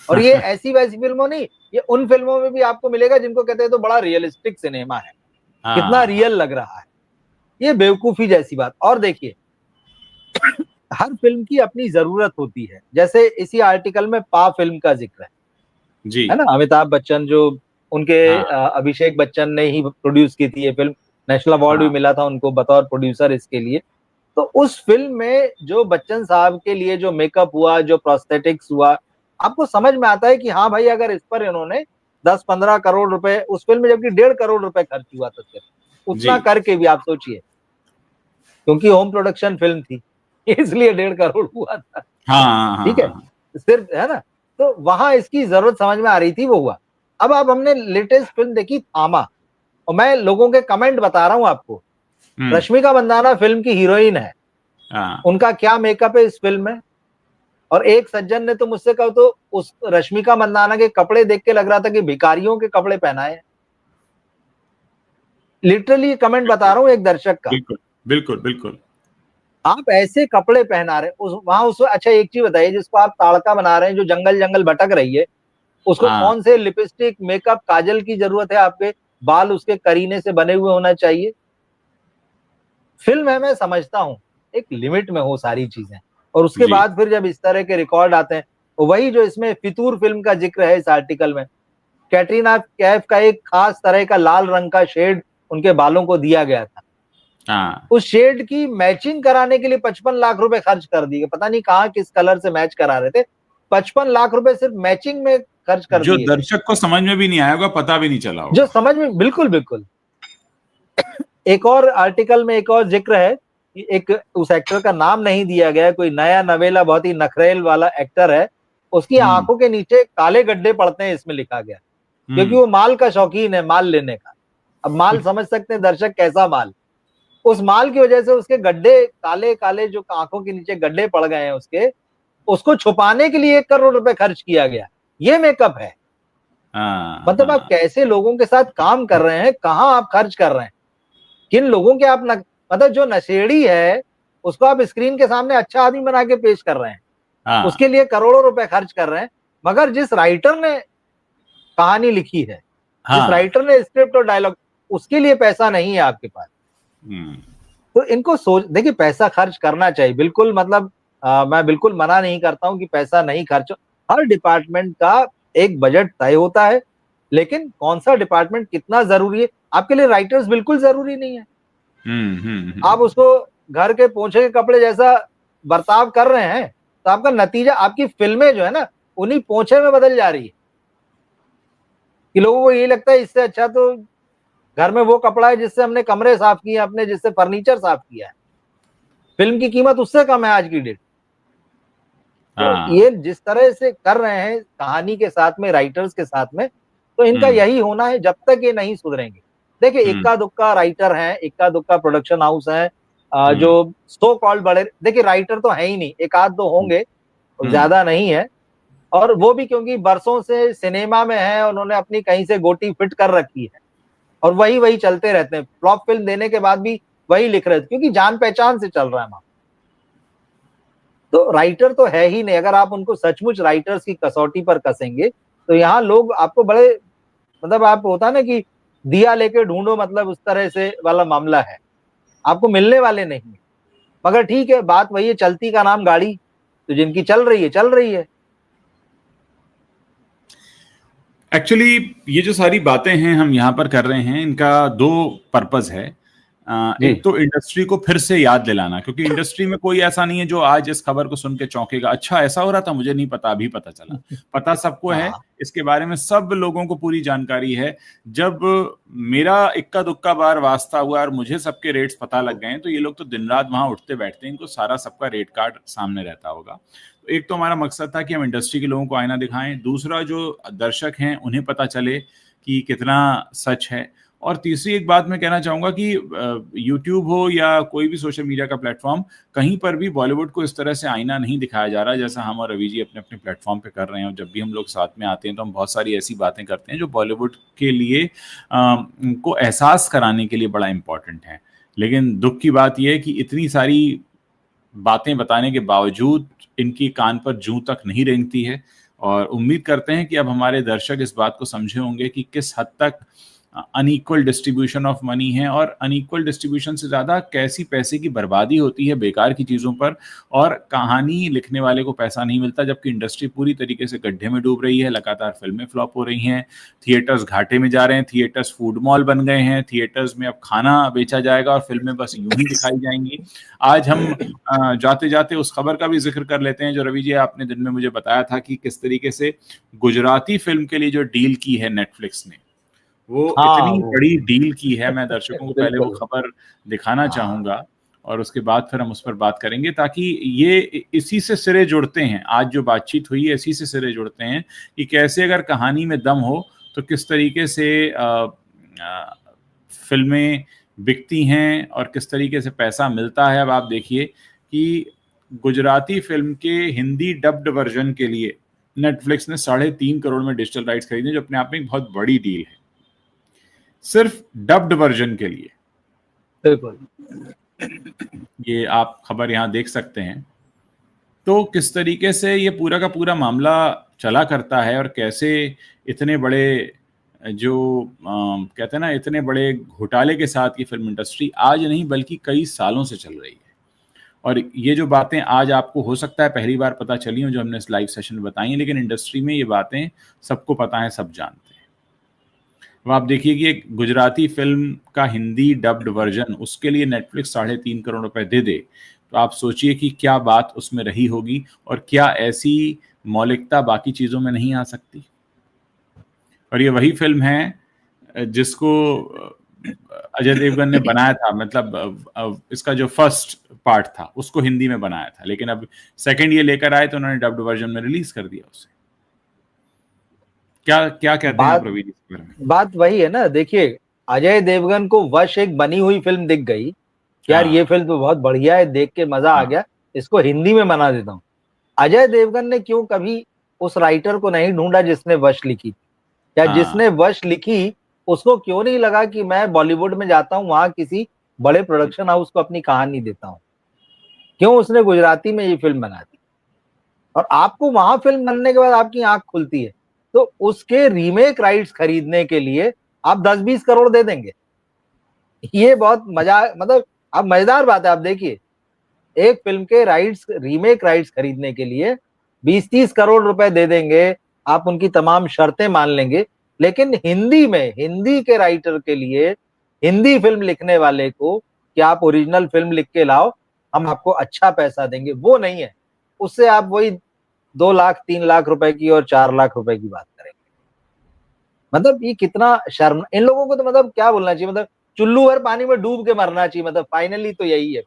B: और ये ऐसी वैसी फिल्मों नहीं, ये उन फिल्मों में भी आपको मिलेगा जिनको कहते हैं तो बड़ा रियलिस्टिक सिनेमा है, कितना
A: हाँ
B: रियल लग रहा है। ये बेवकूफी जैसी बात। और देखिए, हर फिल्म की अपनी जरूरत होती है। जैसे इसी आर्टिकल में पा फिल्म का जिक्र
A: जी
B: है ना, अमिताभ बच्चन जो उनके
A: हाँ
B: अभिषेक बच्चन ने ही प्रोड्यूस की थी ये फिल्म, नेशनल अवार्ड भी
A: हाँ
B: मिला था उनको बतौर प्रोड्यूसर इसके लिए। तो उस फिल्म में जो बच्चन साहब के लिए जो मेकअप हुआ, जो प्रोस्थेटिक्स हुआ, आपको समझ में आता है कि हाँ भाई, अगर इस पर इन्होंने 10-15 करोड़ रुपए, उस फिल्म में जबकि 1.5 करोड़ रुपए खर्च हुआ था सिर्फ,
A: जी
B: उतना करके भी आप सोचिए, क्योंकि होम प्रोडक्शन फिल्म थी इसलिए 1.5 करोड़ हुआ था।
A: हाँ हाँ हाँ
B: ठीक है,
A: हाँ
B: सिर्फ, है ना। तो वहां इसकी जरूरत समझ में आ रही थी, वो हुआ। अब हमने लेटेस्ट फिल्म देखी थामा, और मैं लोगों के कमेंट बता रहा हूं आपको।
A: हम्म
B: रश्मिका मंदाना फिल्म की हीरोइन है,
A: हाँ
B: उनका क्या मेकअप है इस फिल्म में। और एक सज्जन ने तो मुझसे कहा, तो उस रश्मिका मंदाना के कपड़े देख के लग रहा था कि भिखारियों के कपड़े पहनाए हैं। लिटरली कमेंट बता रहा हूं एक दर्शक का।
A: बिल्कुल बिल्कुल बिल्कुल
B: आप ऐसे कपड़े पहना रहे उस वहां उस, अच्छा एक चीज बताइए, जिसको आप ताड़का बना रहे हैं, जो जंगल जंगल भटक रही है, उसको
A: हाँ
B: कौन से लिपस्टिक, मेकअप, काजल की जरूरत है? आपके बाल उसके करीने से बने हुए होना चाहिए। फिल्म है, मैं समझता हूं, एक लिमिट में हो सारी चीजें। और उसके
A: जी
B: बाद फिर जब इस तरह के रिकॉर्ड आते हैं, तो वही जो इसमें फितूर फिल्म का जिक्र है इस आर्टिकल में, कैटरीना कैफ का एक खास तरह का लाल रंग का शेड उनके बालों को दिया गया था।
A: हाँ,
B: उस शेड की मैचिंग कराने के लिए 55 लाख रुपए खर्च कर दिए, पता नहीं कहाँ किस कलर से मैच करा रहे थे, 55 लाख रुपए सिर्फ मैचिंग में खर्च कर
A: जो
B: दिए गए,
A: दर्शक को समझ में भी नहीं आया होगा, पता भी नहीं चला
B: जो
A: होगा।
B: समझ में बिल्कुल बिल्कुल। एक और आर्टिकल में एक और जिक्र है कि एक उस एक्टर का नाम नहीं दिया गया, कोई नया नवेला बहुत ही नखरेल वाला एक्टर है, उसकी आंखों के नीचे काले गड्ढे पड़ते हैं, इसमें लिखा गया, क्योंकि वो माल का शौकीन है, माल लेने का। अब माल समझ सकते हैं दर्शक कैसा माल, उस माल की वजह से उसके गड्ढे काले काले जो आंखों के नीचे गड्ढे पड़ गए हैं उसके, उसको छुपाने के लिए 1 करोड़ रुपए खर्च किया गया। ये मेकअप है।
A: हाँ,
B: मतलब आप
A: हाँ,
B: कैसे लोगों के साथ काम कर रहे हैं, कहां आप खर्च कर रहे हैं, किन लोगों के आप मतलब जो नशेड़ी है उसको आप स्क्रीन के सामने अच्छा आदमी बना के पेश कर रहे हैं,
A: हाँ,
B: उसके लिए करोड़ों रुपए खर्च कर रहे हैं, मगर जिस राइटर ने कहानी लिखी है, जिस
A: हाँ,
B: राइटर ने स्क्रिप्ट और डायलॉग, उसके लिए पैसा नहीं है आपके पास।
A: हम्म,
B: तो इनको सोच देखिए, पैसा खर्च करना चाहिए बिल्कुल, मतलब मैं बिल्कुल मना नहीं करता हूं कि पैसा नहीं खर्च, हर डिपार्टमेंट का एक बजट तय होता है, लेकिन कौन सा डिपार्टमेंट कितना जरूरी है, आपके लिए राइटर्स बिल्कुल जरूरी नहीं है। आप उसको घर के पोंछे के कपड़े जैसा बर्ताव कर रहे हैं, तो आपका नतीजा, आपकी फिल्में जो है ना, उन्हीं पोंछे में बदल जा रही है, कि लोगों को ये लगता है इससे अच्छा तो घर में वो कपड़ा है जिससे हमने कमरे साफ किए अपने, जिससे फर्नीचर साफ किया है, फिल्म की कीमत उससे कम है आज की डेट। तो
A: हाँ,
B: ये जिस तरह से कर रहे हैं कहानी के साथ में, राइटर्स के साथ में, तो इनका यही होना है जब तक ये नहीं सुधरेंगे। देखिए, इक्का दुक्का राइटर हैं, इक्का दुक्का प्रोडक्शन हाउस हैं, जो सो कॉल्ड बड़े, देखिए राइटर तो है ही नहीं, एक आध दो होंगे, ज्यादा नहीं है, और वो भी क्योंकि बरसों से सिनेमा में है, उन्होंने अपनी कहीं से गोटी फिट कर रखी है, और वही वही चलते रहते हैं, फ्लॉप फिल्म देने के बाद भी वही लिख रहे थे, क्योंकि जान पहचान से चल रहा है वहां। तो राइटर तो है ही नहीं, अगर आप उनको सचमुच राइटर्स की कसौटी पर कसेंगे, तो यहाँ लोग आपको बड़े, मतलब आप होता है ना कि दिया लेके ढूंढो, मतलब उस तरह से वाला मामला है, आपको मिलने वाले नहीं है। मगर ठीक है, बात वही है, चलती का नाम गाड़ी, तो जिनकी चल रही है चल रही है।
A: एक्चुअली ये जो सारी बातें हैं हम यहाँ पर कर रहे हैं, इनका दो पर्पस है।
B: जी।
A: एक तो इंडस्ट्री को फिर से याद दिलाना, क्योंकि इंडस्ट्री में कोई ऐसा नहीं है जो आज इस खबर को सुन के चौंकेगा, अच्छा ऐसा हो रहा था मुझे नहीं पता, अभी पता चला। पता सबको है,
B: हाँ।
A: इसके बारे में सब लोगों को पूरी जानकारी है। जब मेरा इक्का दुक्का बार वास्ता हुआ और मुझे सबके रेट्स पता लग गए, तो ये लोग तो दिन रात वहां उठते बैठते हैं, इनको सारा सबका रेट कार्ड सामने रहता होगा। तो एक तो हमारा मकसद था कि हम इंडस्ट्री के लोगों को आईना दिखाएं, दूसरा जो दर्शक हैं उन्हें पता चले कि कितना सच है, और तीसरी एक बात मैं कहना चाहूंगा कि यूट्यूब हो या कोई भी सोशल मीडिया का प्लेटफॉर्म, कहीं पर भी बॉलीवुड को इस तरह से आईना नहीं दिखाया जा रहा है जैसा हम और रवि जी अपने अपने प्लेटफॉर्म पे कर रहे हैं। और जब भी हम लोग साथ में आते हैं तो हम बहुत सारी ऐसी बातें करते हैं जो बॉलीवुड के लिए को एहसास कराने के लिए बड़ा इंपॉर्टेंट है। लेकिन दुख की बात यह है कि इतनी सारी बातें बताने के बावजूद इनकी कान पर जूं तक नहीं रेंगती है, और उम्मीद करते हैं कि अब हमारे दर्शक इस बात को समझे होंगे कि किस हद तक अनइक्वल डिस्ट्रीब्यूशन ऑफ मनी है, और अनइक्वल डिस्ट्रीब्यूशन से ज्यादा कैसी पैसे की बर्बादी होती है बेकार की चीजों पर, और कहानी लिखने वाले को पैसा नहीं मिलता, जबकि इंडस्ट्री पूरी तरीके से गड्ढे में डूब रही है, लगातार फिल्में फ्लॉप हो रही हैं, थिएटर्स घाटे में जा रहे हैं, थिएटर्स फूड मॉल बन गए हैं, थिएटर्स में अब खाना बेचा जाएगा और फिल्में बस यूं ही दिखाई जाएंगी। आज हम जाते जाते उस खबर का भी जिक्र कर लेते हैं जो रवि जी आपने दिन में मुझे बताया था कि किस तरीके से गुजराती फिल्म के लिए जो डील की है नेटफ्लिक्स ने, वो
B: हाँ,
A: इतनी
B: वो
A: बड़ी डील की है। मैं दर्शकों को पहले वो
B: बिल्कुल।
A: खबर दिखाना
B: हाँ।
A: चाहूंगा और उसके बाद फिर हम उस पर बात करेंगे, ताकि ये इसी से सिरे जुड़ते हैं, आज जो बातचीत हुई है इसी से सिरे जुड़ते हैं कि कैसे अगर कहानी में दम हो तो किस तरीके से फिल्में बिकती हैं और किस तरीके से पैसा मिलता है। अब आप देखिए कि गुजराती फिल्म के हिंदी डब्ड वर्जन के लिए नेटफ्लिक्स ने 3.5 करोड़ में डिजिटल राइट्स खरीदे, जो अपने आप में एक बहुत बड़ी डील है, सिर्फ डब्ड वर्जन के लिए।
B: बिल्कुल।
A: ये आप खबर यहां देख सकते हैं। तो किस तरीके से ये पूरा का पूरा मामला चला करता है और कैसे इतने बड़े जो कहते हैं ना, इतने बड़े घोटाले के साथ ये फिल्म इंडस्ट्री आज नहीं बल्कि कई सालों से चल रही है। और ये जो बातें आज आपको हो सकता है पहली बार पता चली हो जो हमने इस लाइव सेशन में बताई हैं, लेकिन इंडस्ट्री में ये बातें सबको पता है, सब जानते हैं। अब आप देखिए कि एक गुजराती फिल्म का हिंदी डब्ड वर्जन उसके लिए नेटफ्लिक्स 3.5 करोड़ रुपए दे दे, तो आप सोचिए कि क्या बात उसमें रही होगी, और क्या ऐसी मौलिकता बाकी चीजों में नहीं आ सकती। और ये वही फिल्म है जिसको अजय देवगन ने बनाया था, मतलब इसका जो फर्स्ट पार्ट था उसको हिंदी में बनाया था, लेकिन अब सेकंड ये लेकर आए तो उन्होंने डब्ड वर्जन में रिलीज कर दिया उसे। क्या क्या कहते हैं आप
B: बात
A: रवि जी इस बारे में?
B: बात वही है ना, देखिए अजय देवगन को वश एक बनी हुई फिल्म दिख गई, यार ये
A: हाँ
B: फिल्म तो बहुत बढ़िया है, देख के मजा आ
A: हाँ
B: गया, इसको हिंदी में बना देता हूँ। अजय देवगन ने क्यों कभी उस राइटर को नहीं ढूंढा जिसने वश लिखी, या
A: हाँ
B: जिसने वश लिखी उसको क्यों नहीं लगा कि मैं बॉलीवुड में जाता हूँ, वहां किसी बड़े प्रोडक्शन हाउस को अपनी कहानी देता हूँ। क्यों उसने गुजराती में ये फिल्म बना दी, और आपको वहां फिल्म बनने के बाद आपकी आंख खुलती है, तो उसके रीमेक राइट्स खरीदने के लिए आप 10-20 करोड़ दे देंगे। ये बहुत मजा, मतलब अब मजेदार बात है, आप देखिए एक फिल्म के राइट्स, रीमेक राइट्स खरीदने के लिए 20-30 करोड़ रुपए दे देंगे, आप उनकी तमाम शर्तें मान लेंगे, लेकिन हिंदी में, हिंदी के राइटर के लिए, हिंदी फिल्म लिखने वाले को कि आप ओरिजिनल फिल्म लिख के लाओ, हम आपको अच्छा पैसा देंगे, वो नहीं है। उससे आप वही 2 लाख 3 लाख रुपए की और 4 लाख रुपए की बात करेंगे। मतलब ये कितना शर्म, इन लोगों को तो मतलब क्या बोलना चाहिए, मतलब चुल्लू भर पानी में डूब के मरना चाहिए, मतलब फाइनली तो यही है।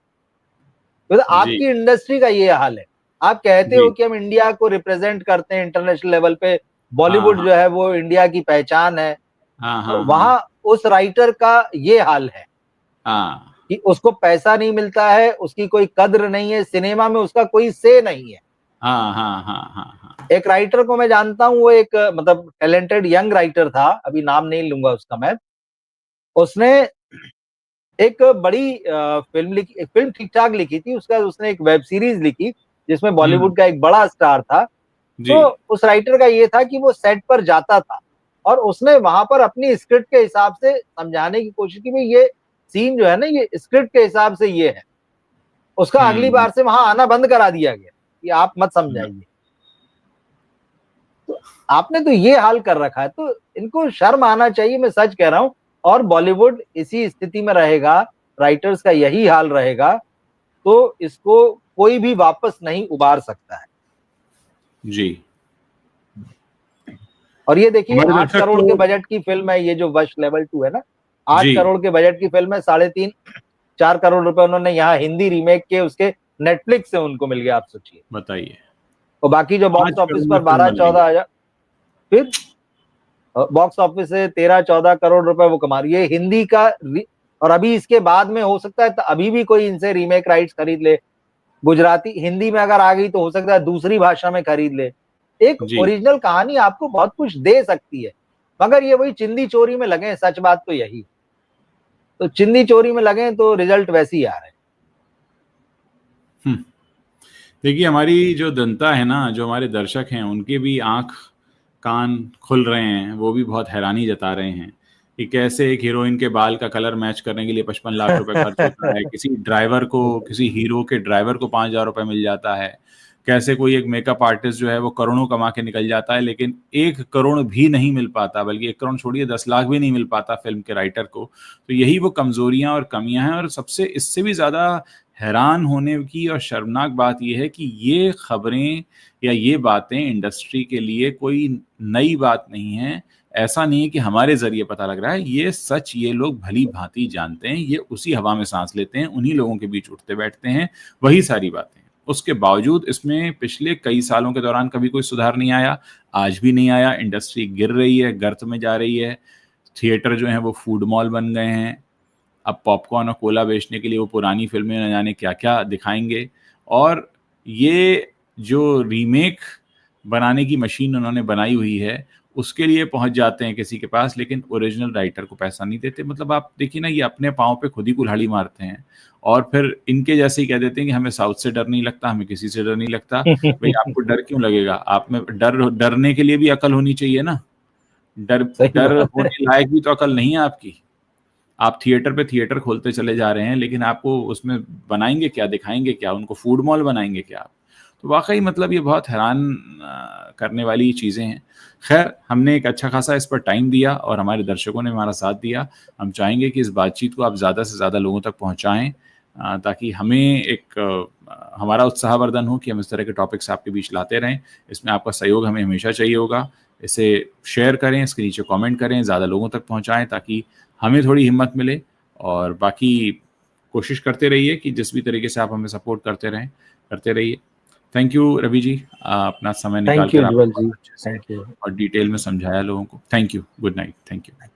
B: मतलब
A: जी
B: आपकी इंडस्ट्री का ये हाल है। आप कहते
A: जी।
B: हो कि हम इंडिया को रिप्रेजेंट करते हैं इंटरनेशनल लेवल पे,
A: हाँ
B: बॉलीवुड
A: हाँ
B: जो है वो इंडिया की पहचान है,
A: हाँ
B: तो
A: हाँ हाँ
B: वहां उस राइटर का ये हाल है
A: हाँ
B: कि उसको पैसा नहीं मिलता है, उसकी कोई कद्र नहीं है, सिनेमा में उसका कोई से नहीं है।
A: हाँ हाँ हाँ हाँ हाँ।
B: एक राइटर को मैं जानता हूँ, वो एक मतलब टैलेंटेड यंग राइटर था, अभी नाम नहीं लूंगा उसका मैं। उसने एक बड़ी फिल्म लिखी, एक फिल्म ठीक ठाक लिखी थी, उसका उसने एक वेब सीरीज लिखी जिसमें
A: हम्म।
B: बॉलीवुड का एक बड़ा स्टार था।
A: जी।
B: तो उस राइटर का ये था कि वो सेट पर जाता था और उसने वहां पर अपनी स्क्रिप्ट के हिसाब से समझाने की कोशिश की, भाई ये सीन जो है ना ये स्क्रिप्ट के हिसाब से ये है। उसका अगली
A: हम्म
B: बार से वहां आना बंद करा दिया गया कि आप मत
A: हम्म।
B: समझाइए। तो आपने तो ये हाल कर रखा है, तो इनको शर्म आना चाहिए, मैं सच कह रहा हूं। और बॉलीवुड इसी स्थिति में रहेगा, राइटर्स का यही हाल रहेगा, तो इसको कोई भी वापस नहीं उबार सकता है।
A: जी।
B: और ये देखिए
A: हमारे
B: 8
A: दर्शक
B: करोड़
A: को।
B: के बजट की फिल्म है ये जो वश लेवल 2 है ना, आठ
A: जी।
B: करोड़ के बजट की फिल्म है, 3.5-4 करोड़ रुपए उन्होंने यहाँ हिंदी रीमेक के उसके नेटफ्लिक्स से उनको मिल गया, आप सोचिए।
A: बताइए।
B: और बाकी जो
A: पांच
B: बॉक्स ऑफिस
A: करोड़ में
B: पर
A: फिल्म
B: बारह
A: बन रही है।
B: चौदह हजार फिर बॉक्स ऑफिस से 13-14 करोड़ रुपए वो कमा रही है हिंदी का और अभी इसके बाद में हो सकता है तो अभी भी कोई इनसे रीमेक राइट्स खरीद ले, गुजराती हिंदी में अगर आ गई तो हो सकता है दूसरी भाषा में खरीद ले। एक
A: जी।
B: ओरिजिनल कहानी आपको बहुत कुछ दे सकती है, मगर ये वही चिंदी चोरी में लगे, सच बात तो यही। तो चिंदी चोरी में लगे तो रिजल्ट वैसे ही आ रहे हैं।
A: हम्म। देखिए हमारी जो जनता है ना, जो हमारे दर्शक हैं, उनके भी आंख कान खुल रहे हैं, वो भी बहुत हैरानी जता रहे हैं कि कैसे एक हीरोइन के बाल का कलर मैच करने के लिए 55 लाख रुपए खर्च होता है, किसी ड्राइवर को, किसी हीरो के ड्राइवर को 5,000 रुपए मिल जाता है, कैसे कोई एक मेकअप आर्टिस्ट जो है वो करोड़ों कमा के निकल जाता है, लेकिन 1 करोड़ भी नहीं मिल पाता, बल्कि 1 करोड़ छोड़िए 10 लाख भी नहीं मिल पाता फिल्म के राइटर को। तो यही वो कमजोरियां और कमियां हैं। और सबसे इससे भी ज्यादा हैरान होने की और शर्मनाक बात यह है कि ये खबरें या ये बातें इंडस्ट्री के लिए कोई नई बात नहीं है। ऐसा नहीं है कि हमारे जरिए पता लग रहा है, ये सच ये लोग भली भांति जानते हैं, ये उसी हवा में सांस लेते हैं, उन्हीं लोगों के बीच उठते बैठते हैं, वही सारी बातें। उसके बावजूद इसमें पिछले कई सालों के दौरान कभी कोई सुधार नहीं आया, आज भी नहीं आया। इंडस्ट्री गिर रही है, गर्त में जा रही है। थिएटर जो है वो फूड मॉल बन गए हैं। अब पॉपकॉर्न और कोला बेचने के लिए वो पुरानी फिल्में न जाने क्या क्या दिखाएंगे। और ये जो रीमेक बनाने की मशीन उन्होंने बनाई हुई है, उसके लिए पहुंच जाते हैं किसी के पास, लेकिन ओरिजिनल राइटर को पैसा नहीं देते। मतलब आप देखिए ना, ये अपने पाँव पे खुद ही कुल्हाड़ी मारते हैं और फिर इनके जैसे ही कह देते हैं कि हमें साउथ से डर नहीं लगता, हमें किसी से डर नहीं लगता। भाई आपको डर क्यों लगेगा? आप में डरने के लिए भी अकल होनी चाहिए ना। डर
B: सही
A: डर
B: बात है।
A: होने लायक भी तो अकल नहीं है आपकी। आप थिएटर पे थिएटर खोलते चले जा रहे हैं, लेकिन आपको उसमें बनाएंगे क्या, दिखाएंगे क्या? उनको फूड मॉल बनाएंगे क्या आप? तो वाकई मतलब ये बहुत हैरान करने वाली चीज़ें हैं। खैर, हमने एक अच्छा खासा इस पर टाइम दिया और हमारे दर्शकों ने हमारा साथ दिया। हम चाहेंगे कि इस बातचीत को आप ज़्यादा से ज़्यादा लोगों तक पहुँचाएँ, ताकि हमें एक हमारा उत्साहवर्धन हो कि हम इस तरह के टॉपिक्स आपके बीच लाते रहें। इसमें आपका सहयोग हमें हमेशा चाहिए होगा। इसे शेयर करें, इसके नीचे कमेंट करें, ज़्यादा लोगों तक पहुँचाएँ ताकि हमें थोड़ी हिम्मत मिले, और बाकी कोशिश करते रहिए कि जिस भी तरीके से आप हमें सपोर्ट करते रहें, करते रहिए। थैंक यू रवि जी, अपना समय निकाल
B: थैंक यू
A: कर आपने
B: जुगल
A: बहुत
B: जी,
A: अच्छे से
B: थैंक यू।
A: और डिटेल में समझाया लोगों को। Thank you, good night, thank you.